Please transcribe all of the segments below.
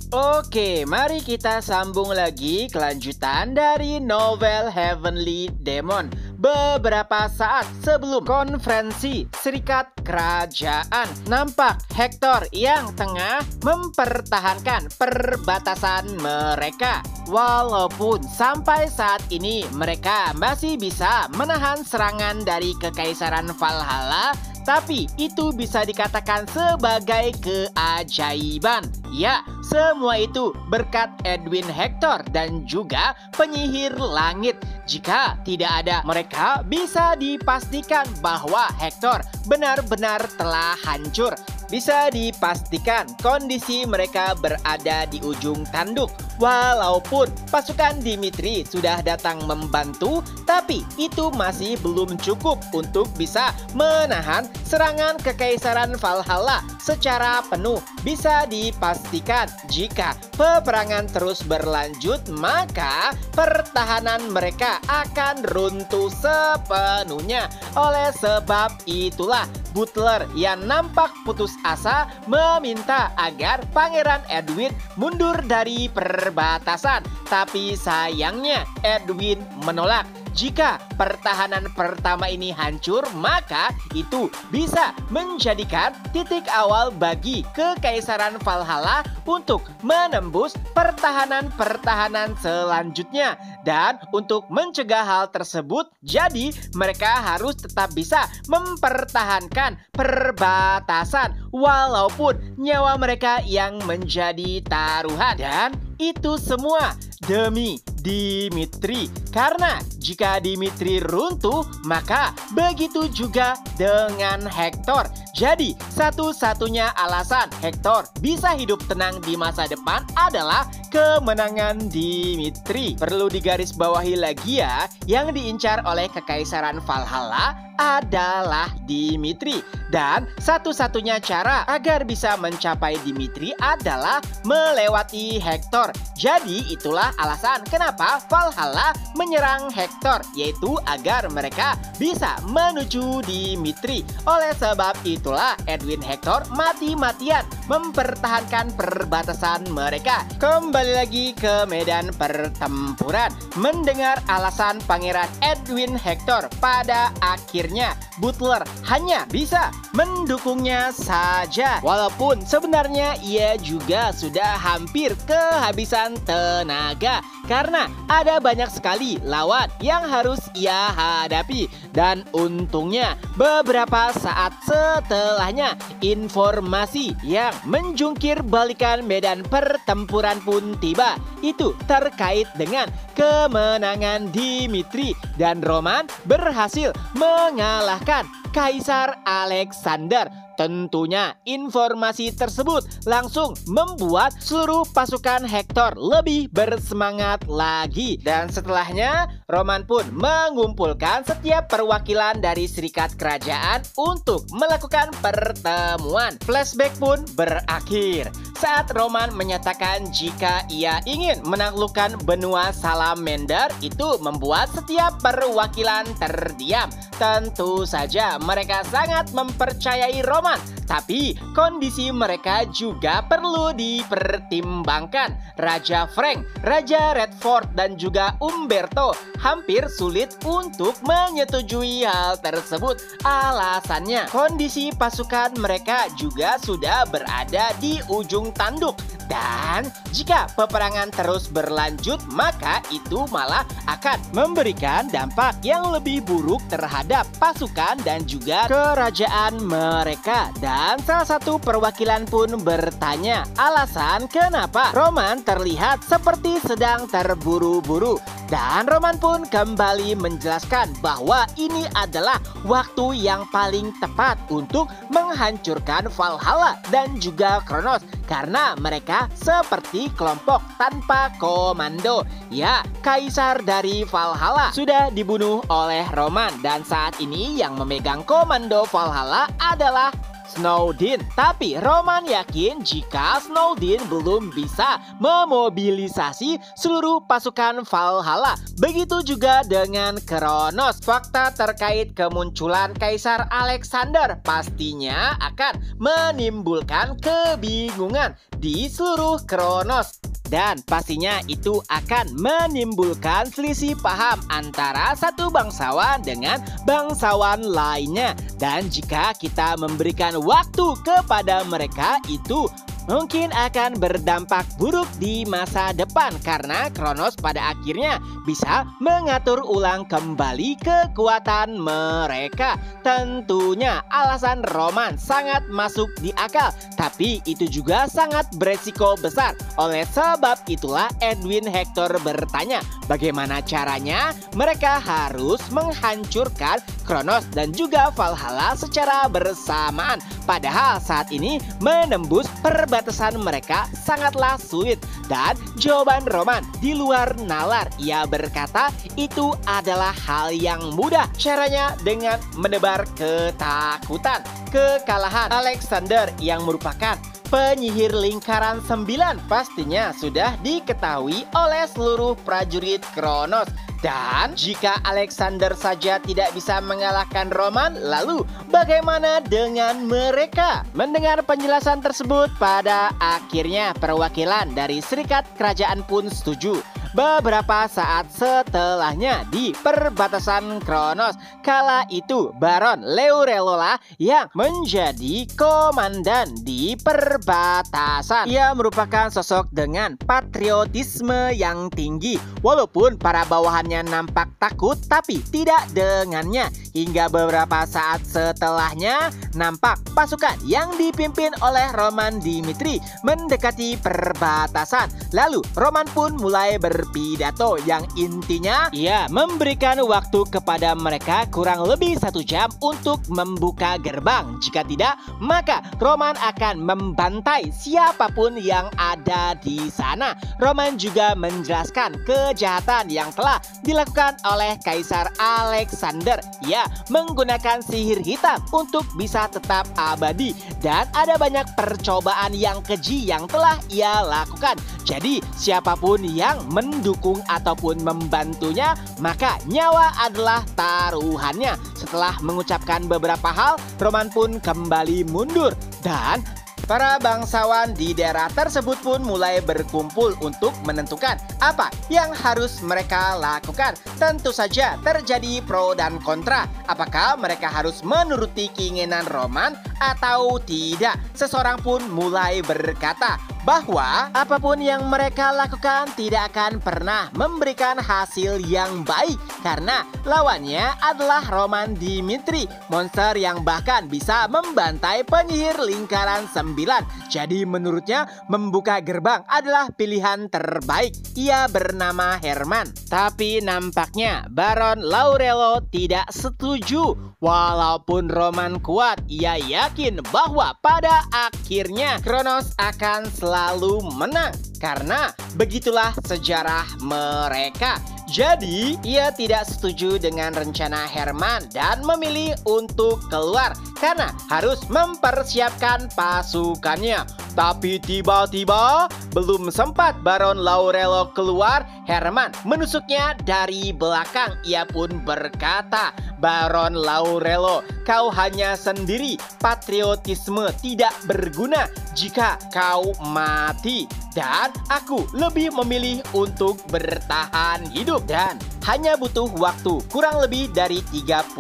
Oke, mari kita sambung lagi kelanjutan dari novel Heavenly Demon. Beberapa saat sebelum konferensi Serikat Kerajaan, nampak Hector yang tengah mempertahankan perbatasan mereka. Walaupun sampai saat ini mereka masih bisa menahan serangan dari Kekaisaran Valhalla, tapi itu bisa dikatakan sebagai keajaiban. Ya, semua itu berkat Edwin Hector dan juga penyihir langit. Jika tidak ada mereka, bisa dipastikan bahwa Hector benar-benar telah hancur. Bisa dipastikan kondisi mereka berada di ujung tanduk. Walaupun pasukan Dimitri sudah datang membantu, tapi itu masih belum cukup untuk bisa menahan serangan Kekaisaran Valhalla secara penuh. Bisa dipastikan jika peperangan terus berlanjut, maka pertahanan mereka akan runtuh sepenuhnya. Oleh sebab itulah Butler yang nampak putus asa meminta agar Pangeran Edwin mundur dari perbatasan. Tapi sayangnya Edwin menolak. Jika pertahanan pertama ini hancur, maka itu bisa menjadikan titik awal bagi Kekaisaran Valhalla untuk menembus pertahanan-pertahanan selanjutnya. Dan untuk mencegah hal tersebut, jadi mereka harus tetap bisa mempertahankan perbatasan walaupun nyawa mereka yang menjadi taruhan. Dan itu semua demi Dimitri. Karena jika Dimitri runtuh, maka begitu juga dengan Hector. Jadi satu-satunya alasan Hector bisa hidup tenang di masa depan adalah kemenangan Dimitri. Perlu digarisbawahi lagi ya, yang diincar oleh Kekaisaran Valhalla adalah Dimitri. Dan satu-satunya cara agar bisa mencapai Dimitri adalah melewati Hector. Jadi itulah alasan kenapa Valhalla menyerang Hector, yaitu agar mereka bisa menuju Dimitri. Oleh sebab itulah Edwin Hector mati-matian mempertahankan perbatasan mereka. Kembali lagi ke medan pertempuran. Mendengar alasan Pangeran Edwin Hector, pada akhirnya Butler hanya bisa mendukungnya saja. Walaupun sebenarnya ia juga sudah hampir kehabisan tenaga karena ada banyak sekali lawan yang harus ia hadapi. Dan untungnya beberapa saat setelahnya informasi yang menjungkir balikan medan pertempuran pun tiba. Itu terkait dengan kemenangan Dimitri dan Roman berhasil mengalahkan Kaisar Alexander. Tentunya informasi tersebut langsung membuat seluruh pasukan Hector lebih bersemangat lagi. Dan setelahnya Roman pun mengumpulkan setiap perwakilan dari Serikat Kerajaan untuk melakukan pertemuan. Flashback pun berakhir saat Roman menyatakan jika ia ingin menaklukkan benua Salamander, itu membuat setiap perwakilan terdiam. Tentu saja mereka sangat mempercayai Roman, tapi kondisi mereka juga perlu dipertimbangkan. Raja Frank, Raja Redford, dan juga Umberto hampir sulit untuk menyetujui hal tersebut. Alasannya, kondisi pasukan mereka juga sudah berada di ujung tanduk. Dan jika peperangan terus berlanjut, maka itu malah akan memberikan dampak yang lebih buruk terhadap pasukan dan juga kerajaan mereka. Dan salah satu perwakilan pun bertanya alasan kenapa Roman terlihat seperti sedang terburu-buru. Dan Roman pun kembali menjelaskan bahwa ini adalah waktu yang paling tepat untuk menghancurkan Valhalla dan juga Kronos, karena mereka seperti kelompok tanpa komando. Ya, Kaisar dari Valhalla sudah dibunuh oleh Roman dan saat ini yang memegang komando Valhalla adalah Snowdin. Tapi Roman yakin jika Snowdin belum bisa memobilisasi seluruh pasukan Valhalla. Begitu juga dengan Kronos. Fakta terkait kemunculan Kaisar Alexander pastinya akan menimbulkan kebingungan di seluruh Kronos. Dan pastinya itu akan menimbulkan selisih paham antara satu bangsawan dengan bangsawan lainnya. Dan jika kita memberikan waktu kepada mereka, itu mungkin akan berdampak buruk di masa depan karena Kronos pada akhirnya bisa mengatur ulang kembali kekuatan mereka. Tentunya alasan Roman sangat masuk di akal, tapi itu juga sangat beresiko besar. Oleh sebab itulah Edwin Hector bertanya, bagaimana caranya mereka harus menghancurkan Kronos dan juga Valhalla secara bersamaan. Padahal saat ini menembus perbatasan mereka sangatlah sulit. Dan jawaban Roman di luar nalar. Ia berkata itu adalah hal yang mudah. Caranya dengan menebar ketakutan. Kekalahan Alexander yang merupakan penyihir lingkaran 9 pastinya sudah diketahui oleh seluruh prajurit Kronos. Dan jika Alexander saja tidak bisa mengalahkan Roman, lalu bagaimana dengan mereka? Mendengar penjelasan tersebut, pada akhirnya perwakilan dari Serikat Kerajaan pun setuju. Beberapa saat setelahnya di perbatasan Kronos, kala itu Baron Laurello yang menjadi komandan di perbatasan. Ia merupakan sosok dengan patriotisme yang tinggi. Walaupun para bawahannya nampak takut, tapi tidak dengannya. Hingga beberapa saat setelahnya, nampak pasukan yang dipimpin oleh Roman Dimitri mendekati perbatasan. Lalu Roman pun mulai berpidato yang intinya ia memberikan waktu kepada mereka kurang lebih 1 jam untuk membuka gerbang. Jika tidak, maka Roman akan membantai siapapun yang ada di sana. Roman juga menjelaskan kejahatan yang telah dilakukan oleh Kaisar Alexander. Ia menggunakan sihir hitam untuk bisa tetap abadi dan ada banyak percobaan yang keji yang telah ia lakukan. Jadi siapapun yang mendukung ataupun membantunya, maka nyawa adalah taruhannya. Setelah mengucapkan beberapa hal, Roman pun kembali mundur dan para bangsawan di daerah tersebut pun mulai berkumpul untuk menentukan apa yang harus mereka lakukan. Tentu saja terjadi pro dan kontra. Apakah mereka harus menuruti keinginan Roman atau tidak? Seseorang pun mulai berkata bahwa apapun yang mereka lakukan tidak akan pernah memberikan hasil yang baik karena lawannya adalah Roman Dimitri, monster yang bahkan bisa membantai penyihir lingkaran 9. Jadi menurutnya membuka gerbang adalah pilihan terbaik. Ia bernama Herman. Tapi nampaknya Baron Laurello tidak setuju. Walaupun Roman kuat, ia yakin bahwa pada akhirnya Kronos akan selalu menang karena begitulah sejarah mereka. Jadi ia tidak setuju dengan rencana Herman dan memilih untuk keluar karena harus mempersiapkan pasukannya. Tapi tiba-tiba belum sempat Baron Laurello keluar, Herman menusuknya dari belakang. Ia pun berkata, Baron Laurello, kau hanya sendiri. Patriotisme tidak berguna jika kau mati. Dan aku lebih memilih untuk bertahan hidup. Dan hanya butuh waktu kurang lebih dari 30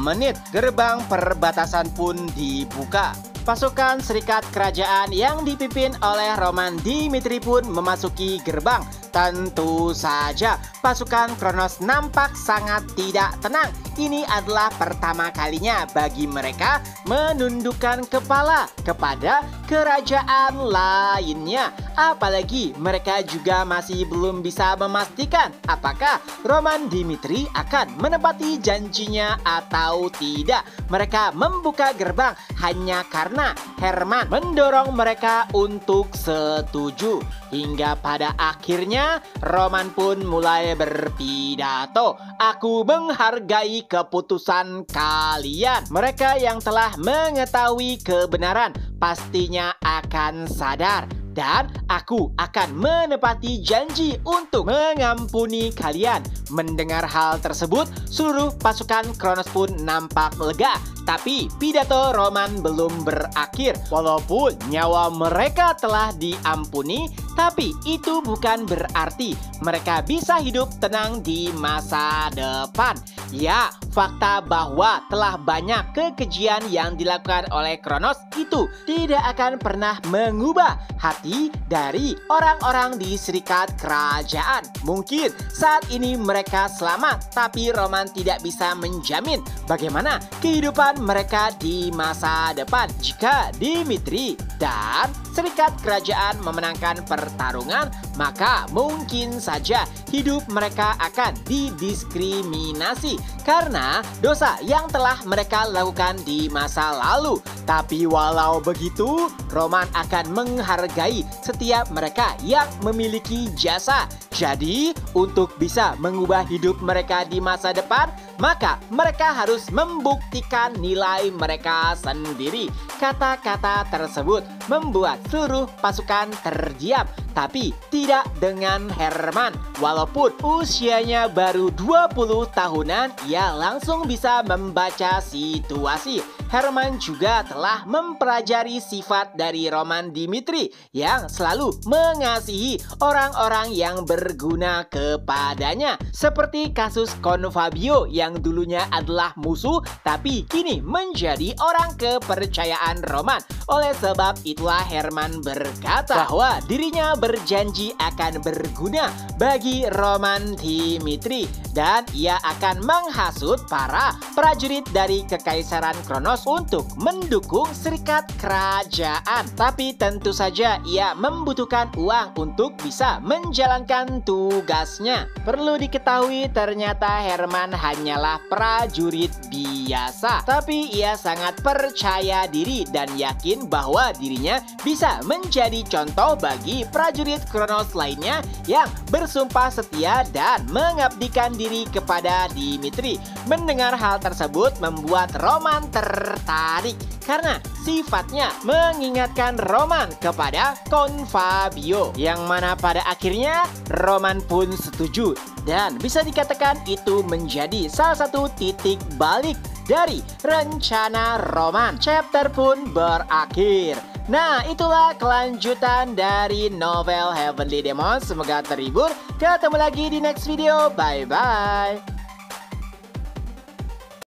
menit. Gerbang perbatasan pun dibuka. Pasukan Serikat Kerajaan yang dipimpin oleh Roman Dimitri pun memasuki gerbang. Tentu saja pasukan Kronos nampak sangat tidak tenang. Ini adalah pertama kalinya bagi mereka menundukkan kepala kepada kerajaan lainnya. Apalagi mereka juga masih belum bisa memastikan apakah Roman Dimitri akan menepati janjinya atau tidak. Mereka membuka gerbang hanya karena karena Herman mendorong mereka untuk setuju. Hingga pada akhirnya Roman pun mulai berpidato. Aku menghargai keputusan kalian. Mereka yang telah mengetahui kebenaran pastinya akan sadar. Dan aku akan menepati janji untuk mengampuni kalian. Mendengar hal tersebut, seluruh pasukan Kronos pun nampak lega. Tapi pidato Roman belum berakhir. Walaupun nyawa mereka telah diampuni, tapi itu bukan berarti mereka bisa hidup tenang di masa depan. Ya, fakta bahwa telah banyak kekejian yang dilakukan oleh Kronos itu tidak akan pernah mengubah hati dari orang-orang di Serikat Kerajaan. Mungkin saat ini mereka selamat, tapi Roman tidak bisa menjamin bagaimana kehidupan mereka di masa depan jika Dimitri dan Serikat Kerajaan memenangkan pertarungan. Maka mungkin saja hidup mereka akan didiskriminasi karena dosa yang telah mereka lakukan di masa lalu. Tapi walau begitu, Roman akan menghargai setiap mereka yang memiliki jasa. Jadi, untuk bisa mengubah hidup mereka di masa depan, maka mereka harus membuktikan nilai mereka sendiri. Kata-kata tersebut membuat seluruh pasukan terdiam, tapi tidak dengan Herman. Walaupun usianya baru 20 tahunan, ia langsung bisa membaca situasi. Herman juga telah mempelajari sifat dari Roman Dimitri yang selalu mengasihi orang-orang yang berguna kepadanya. Seperti kasus Confabio yang dulunya adalah musuh tapi kini menjadi orang kepercayaan Roman. Oleh sebab itulah Herman berkata bahwa dirinya berjanji akan berguna bagi Roman Dimitri dan ia akan menghasut para prajurit dari Kekaisaran Kronos untuk mendukung Serikat Kerajaan. Tapi tentu saja ia membutuhkan uang untuk bisa menjalankan tugasnya. Perlu diketahui ternyata Herman hanyalah prajurit biasa, tapi ia sangat percaya diri dan yakin bahwa dirinya bisa menjadi contoh bagi prajurit Kronos lainnya yang bersumpah setia dan mengabdikan diri kepada Dimitri. Mendengar hal tersebut membuat Roman tertarik karena sifatnya mengingatkan Roman kepada Confabio, yang mana pada akhirnya Roman pun setuju dan bisa dikatakan itu menjadi salah satu titik balik dari rencana Roman. Chapter pun berakhir. Nah, itulah kelanjutan dari novel Heavenly Demon. Semoga terhibur. Ketemu lagi di next video. Bye-bye.